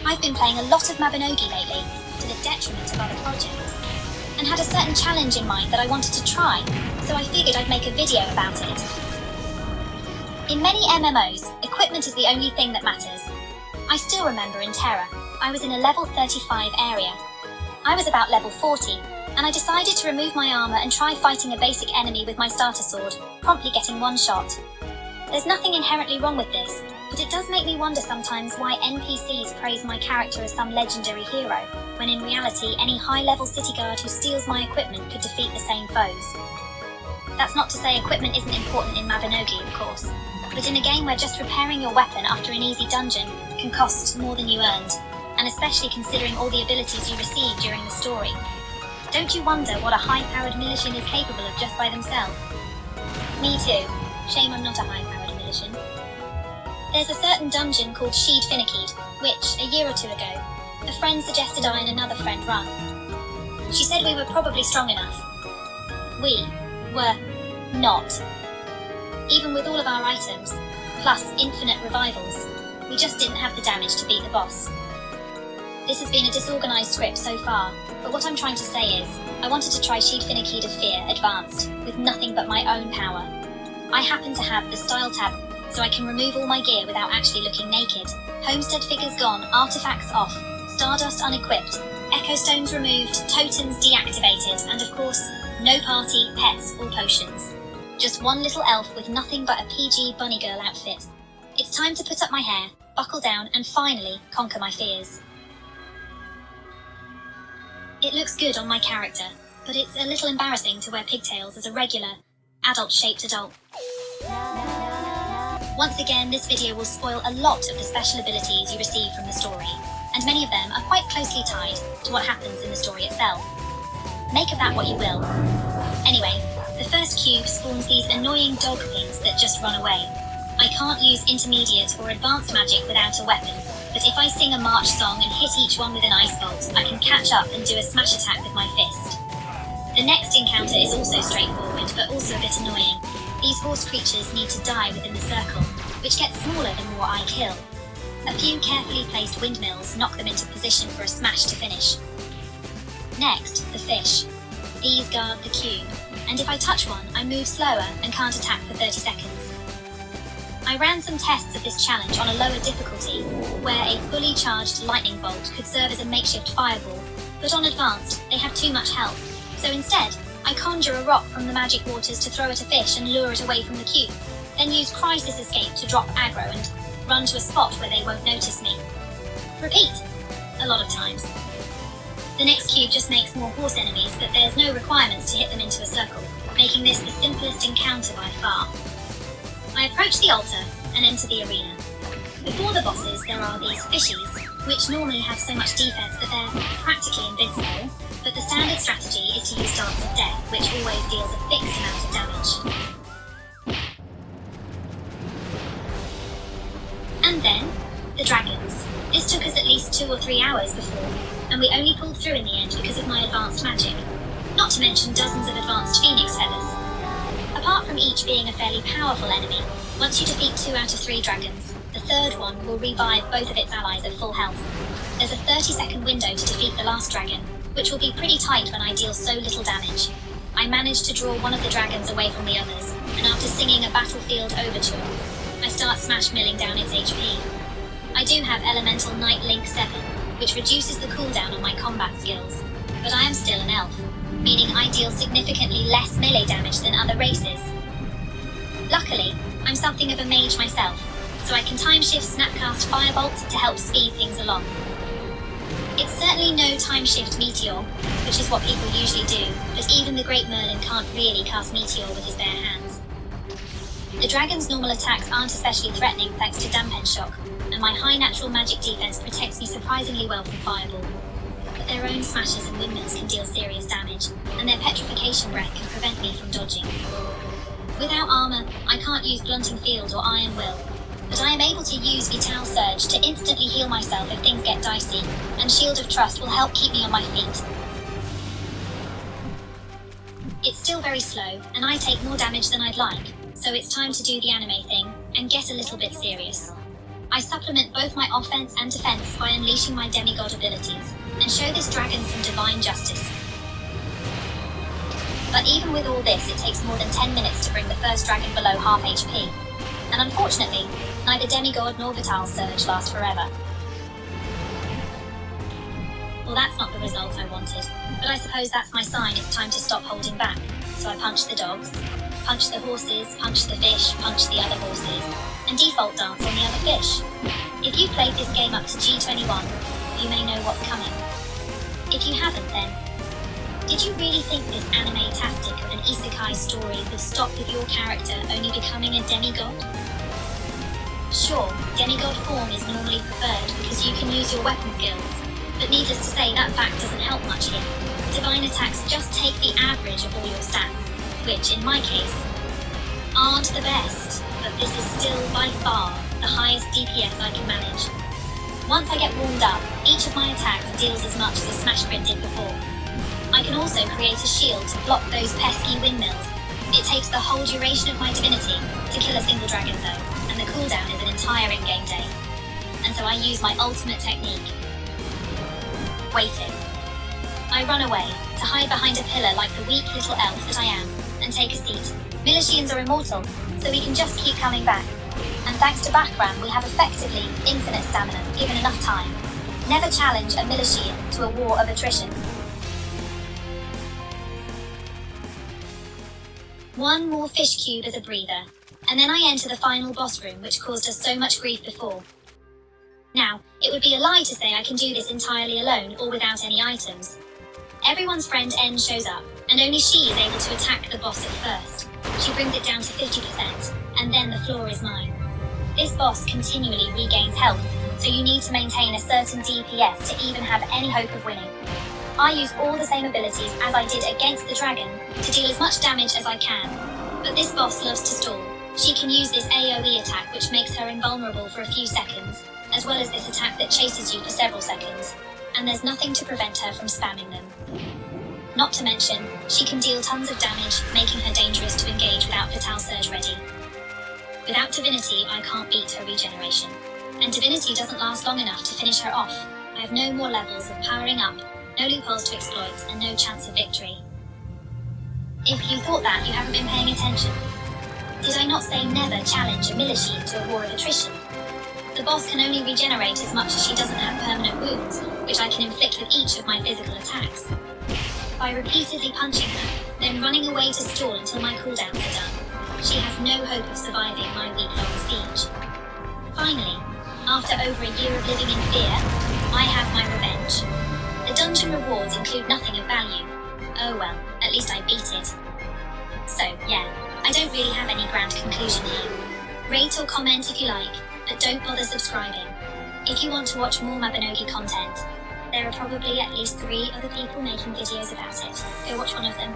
I've been playing a lot of Mabinogi lately, to the detriment of other projects, and had a certain challenge in mind that I wanted to try, so I figured I'd make a video about it. In many MMOs, equipment is the only thing that matters. I still remember in Terra, I was in a level 35 area. I was about level 40, and I decided to remove my armor and try fighting a basic enemy with my starter sword, promptly getting one shot. There's nothing inherently wrong with this, but it does make me wonder sometimes why NPCs praise my character as some legendary hero, when in reality any high-level city guard who steals my equipment could defeat the same foes. That's not to say equipment isn't important in Mabinogi, of course, but in a game where just repairing your weapon after an easy dungeon can cost more than you earned, and especially considering all the abilities you receive during the story. Don't you wonder what a high-powered militian is capable of just by themselves? Me too. Shame I'm not a high-powered militian. There's a certain dungeon called Shitara, which, a year or two ago, a friend suggested I and another friend run. She said we were probably strong enough. We were not. Even with all of our items, plus infinite revivals, we just didn't have the damage to beat the boss. This has been a disorganized script so far, but what I'm trying to say is, I wanted to try Shitara of Fear Advanced, with nothing but my own power. I happen to have the style tab, so I can remove all my gear without actually looking naked. Homestead figures gone, artifacts off, Stardust unequipped, Echo Stones removed, totems deactivated, and of course, no party, pets, or potions. Just one little elf with nothing but a PG bunny girl outfit. It's time to put up my hair, buckle down, and finally conquer my fears. It looks good on my character, but it's a little embarrassing to wear pigtails as a regular, adult-shaped adult. Once again, this video will spoil a lot of the special abilities you receive from the story, and many of them are quite closely tied to what happens in the story itself. Make of that what you will. Anyway, the first cube spawns these annoying dog things that just run away. I can't use intermediate or advanced magic without a weapon, but if I sing a march song and hit each one with an ice bolt, I can catch up and do a smash attack with my fist. The next encounter is also straightforward, but also a bit annoying. These horse creatures need to die within the circle, which gets smaller the more I kill. A few carefully placed windmills knock them into position for a smash to finish. Next, the fish. These guard the cube, and if I touch one, I move slower and can't attack for 30 seconds. I ran some tests of this challenge on a lower difficulty, where a fully charged lightning bolt could serve as a makeshift fireball, but on advanced, they have too much health, so instead, I conjure a rock from the magic waters to throw at a fish and lure it away from the cube, then use Crisis Escape to drop aggro and run to a spot where they won't notice me. Repeat, a lot of times. The next cube just makes more horse enemies, but there's no requirements to hit them into a circle, making this the simplest encounter by far. I approach the altar and enter the arena. Before the bosses, there are these fishies, which normally have so much defense that they're practically invincible, but the standard strategy is to use Dance of Death, which always deals a fixed amount of damage. And then, the dragons. This took us at least 2 or 3 hours before, and we only pulled through in the end because of my advanced magic, not to mention dozens of advanced phoenix feathers. Apart from each being a fairly powerful enemy, once you defeat 2 out of 3 dragons, the third one will revive both of its allies at full health. There's a 30-second window to defeat the last dragon, which will be pretty tight when I deal so little damage. I managed to draw one of the dragons away from the others, and after singing a battlefield overture, I start smash milling down its HP. I do have Elemental Night Link 7, which reduces the cooldown on my combat skills, but I am still an elf, meaning I deal significantly less melee damage than other races. Luckily, I'm something of a mage myself, so I can time-shift Snapcast Firebolt to help speed things along. It's certainly no time-shift Meteor, which is what people usually do, but even the Great Merlin can't really cast Meteor with his bare hands. The dragon's normal attacks aren't especially threatening thanks to Dampen Shock, and my high natural magic defense protects me surprisingly well from Fireball. But their own smashes and windmills can deal serious damage, and their petrification breath can prevent me from dodging. Without armor, I can't use Blunting Field or Iron Will, but I am able to use Vital Surge to instantly heal myself if things get dicey, and Shield of Trust will help keep me on my feet. It's still very slow, and I take more damage than I'd like, so it's time to do the anime thing and get a little bit serious. I supplement both my offense and defense by unleashing my demigod abilities, and show this dragon some divine justice. But even with all this, it takes more than 10 minutes to bring the first dragon below half HP. And unfortunately, neither demigod nor vital surge last forever. Well, that's not the result I wanted, but I suppose that's my sign it's time to stop holding back. So I punch the dogs, punch the horses, punch the fish, punch the other horses, and default dance on the other fish. If you've played this game up to G21, you may know what's coming. If you haven't, then did you really think this anime-tastic of an isekai story would stop with your character only becoming a demigod? Sure, demigod form is normally preferred because you can use your weapon skills, but needless to say that fact doesn't help much here. Divine attacks just take the average of all your stats, which, in my case, aren't the best, but this is still by far the highest DPS I can manage. Once I get warmed up, each of my attacks deals as much as a smash crit did before. I can also create a shield to block those pesky windmills. It takes the whole duration of my divinity to kill a single dragon though, and the cooldown is an entire in-game day. And so I use my ultimate technique. Waiting. I run away, to hide behind a pillar like the weak little elf that I am, and take a seat. Militians are immortal, so we can just keep coming back. And thanks to Background, we have effectively infinite stamina, given enough time. Never challenge a Militian to a war of attrition. One more fish cube as a breather, and then I enter the final boss room which caused us so much grief before. Now, it would be a lie to say I can do this entirely alone or without any items. Everyone's friend N shows up, and only she is able to attack the boss at first. She brings it down to 50%, and then the floor is mine. This boss continually regains health, so you need to maintain a certain DPS to even have any hope of winning. I use all the same abilities as I did against the dragon to deal as much damage as I can, but this boss loves to stall. She can use this AoE attack which makes her invulnerable for a few seconds, as well as this attack that chases you for several seconds, and there's nothing to prevent her from spamming them. Not to mention, she can deal tons of damage, making her dangerous to engage without Vital Surge ready. Without Divinity, I can't beat her regeneration, and Divinity doesn't last long enough to finish her off. I have no more levels of powering up, no loopholes to exploit, and no chance of victory. If you thought that, you haven't been paying attention. Did I not say never challenge a Militian to a war of attrition? The boss can only regenerate as much as she doesn't have permanent wounds, which I can inflict with each of my physical attacks. By repeatedly punching her, then running away to stall until my cooldowns are done, she has no hope of surviving my week-long siege. Finally, after over a year of living in fear, I have my revenge. The dungeon rewards include nothing of value. Oh well, at least I beat it. So, yeah, I don't really have any grand conclusion here. Rate or comment if you like, but don't bother subscribing. If you want to watch more Mabinogi content, there are probably at least 3 other people making videos about it. Go watch one of them.